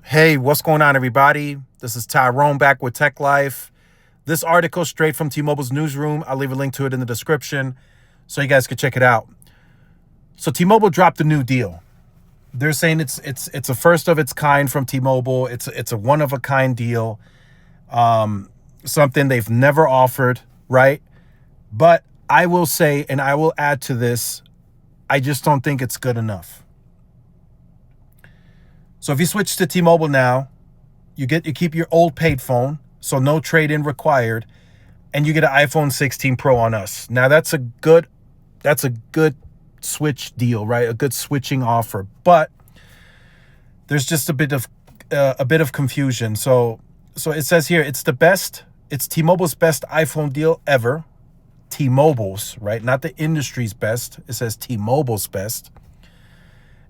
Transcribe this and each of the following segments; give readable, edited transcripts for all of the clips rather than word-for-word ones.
Hey, what's going on, everybody? This is Tyrone back with Tech Life. This article straight from T-Mobile's newsroom. I'll leave a link to it in the description so you guys can check it out. So T-Mobile dropped a new deal. They're saying it's a first of its kind from T-Mobile. It's a one of a kind deal. Something they've never offered, right? But I will say, and I will add to this, I just don't think it's good enough. So if you switch to T-Mobile now, you keep your old paid phone, so no trade-in required, and you get an iPhone 16 Pro on us. Now that's a good switch deal, right? A good switching offer, but there's just a bit of confusion. So it says here it's T-Mobile's best iPhone deal ever. T-Mobile's, right? Not the industry's best. It says T-Mobile's best.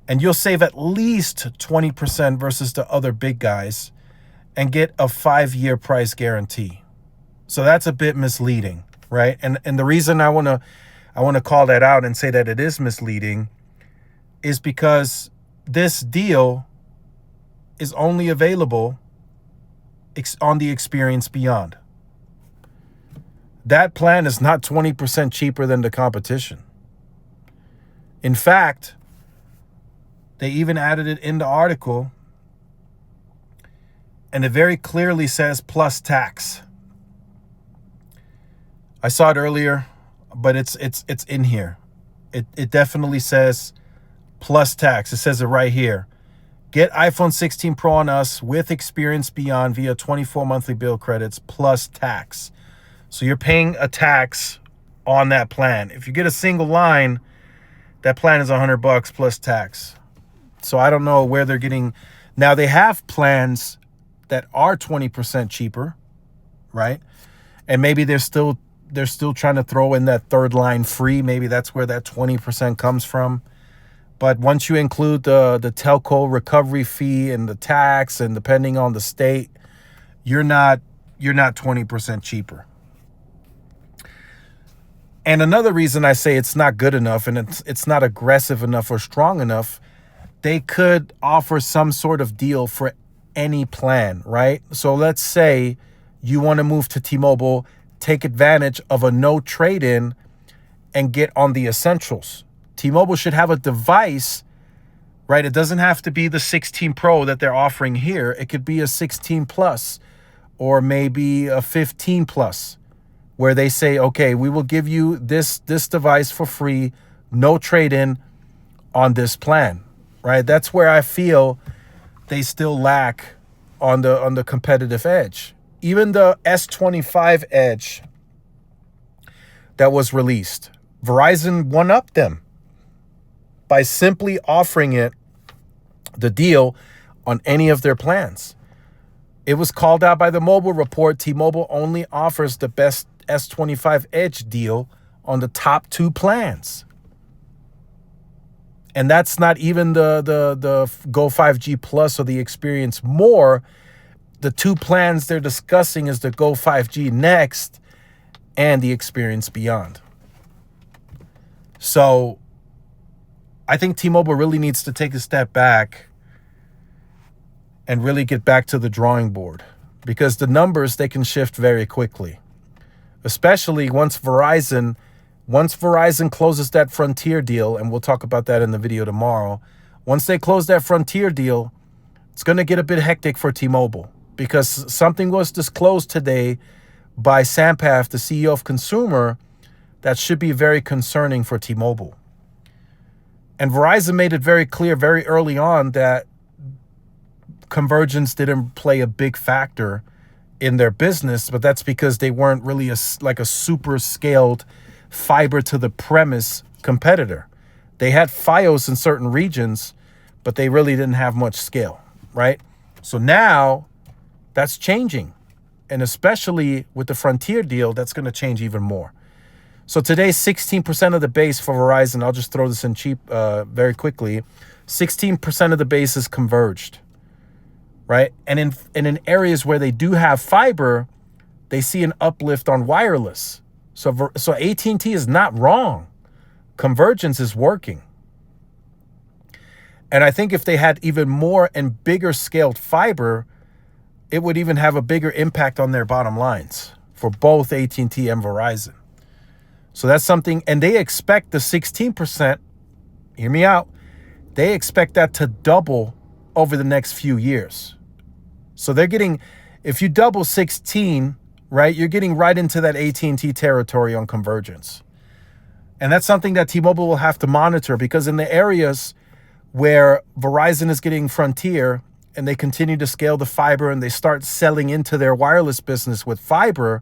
And you'll save at least 20% versus the other big guys and get a 5-year price guarantee. So that's a bit misleading, right? And the reason I want to call that out and say that it is misleading is because this deal is only available on the Experience Beyond. That plan is not 20% cheaper than the competition. In fact, they even added it in the article, and it very clearly says plus tax. I saw it earlier, but it's in here. It definitely says plus tax. It says it right here. Get iPhone 16 Pro on us with Experience Beyond via 24 monthly bill credits plus tax. So you're paying a tax on that plan. If you get a single line, that plan is $100 plus tax. So I don't know where they're getting. Now they have plans that are 20% cheaper, right? And maybe they're still trying to throw in that third line free. Maybe that's where that 20% comes from. But once you include the telco recovery fee and the tax, and depending on the state, you're not 20% cheaper. And another reason I say it's not good enough and it's not aggressive enough or strong enough, they could offer some sort of deal for any plan, right? So let's say you want to move to T-Mobile, take advantage of a no trade-in and get on the essentials. T-Mobile should have a device, right? It doesn't have to be the 16 Pro that they're offering here. It could be a 16 Plus or maybe a 15 Plus, where they say, okay, we will give you this device for free, no trade-in on this plan. Right, that's where I feel they still lack on the competitive edge. Even the S25 Edge that was released, Verizon one-upped them by simply offering it the deal on any of their plans. It was called out by the Mobile Report. T-Mobile only offers the best S25 Edge deal on the top 2 plans. And that's not even the Go 5G Plus or the Experience More. The 2 plans they're discussing is the Go 5G Next and the Experience Beyond. So I think T-Mobile really needs to take a step back and really get back to the drawing board, because the numbers, they can shift very quickly, especially once Verizon closes that Frontier deal, and we'll talk about that in the video tomorrow. Once they close that Frontier deal, it's going to get a bit hectic for T-Mobile, because something was disclosed today by Sampath, the CEO of Consumer, that should be very concerning for T-Mobile. And Verizon made it very clear very early on that Convergence didn't play a big factor in their business, but that's because they weren't really a super scaled fiber to the premise competitor. They had Fios in certain regions, but they really didn't have much scale, right? So now that's changing. And especially with the Frontier deal, that's going to change even more. So today, 16% of the base for Verizon, I'll just throw this in cheap very quickly, 16% of the base is converged, right? And in areas where they do have fiber, they see an uplift on wireless. So AT&T is not wrong. Convergence is working. And I think if they had even more and bigger scaled fiber, it would even have a bigger impact on their bottom lines for both AT&T and Verizon. So that's something, and they expect the 16%, hear me out, they expect that to double over the next few years. So they're getting, if you double 16, right, you're getting right into that AT&T territory on convergence. And that's something that T-Mobile will have to monitor, because in the areas where Verizon is getting Frontier and they continue to scale the fiber and they start selling into their wireless business with fiber,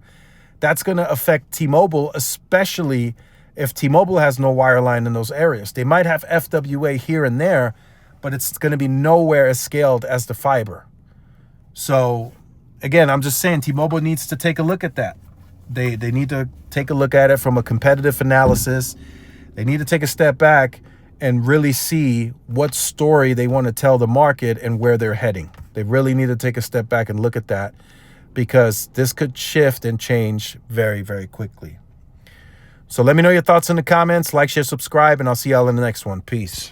that's going to affect T-Mobile, especially if T-Mobile has no wireline in those areas. They might have FWA here and there, but it's going to be nowhere as scaled as the fiber. So again, I'm just saying T-Mobile needs to take a look at that. They need to take a look at it from a competitive analysis. They need to take a step back and really see what story they want to tell the market and where they're heading. They really need to take a step back and look at that, because this could shift and change very, very quickly. So let me know your thoughts in the comments. Like, share, subscribe, and I'll see y'all in the next one. Peace.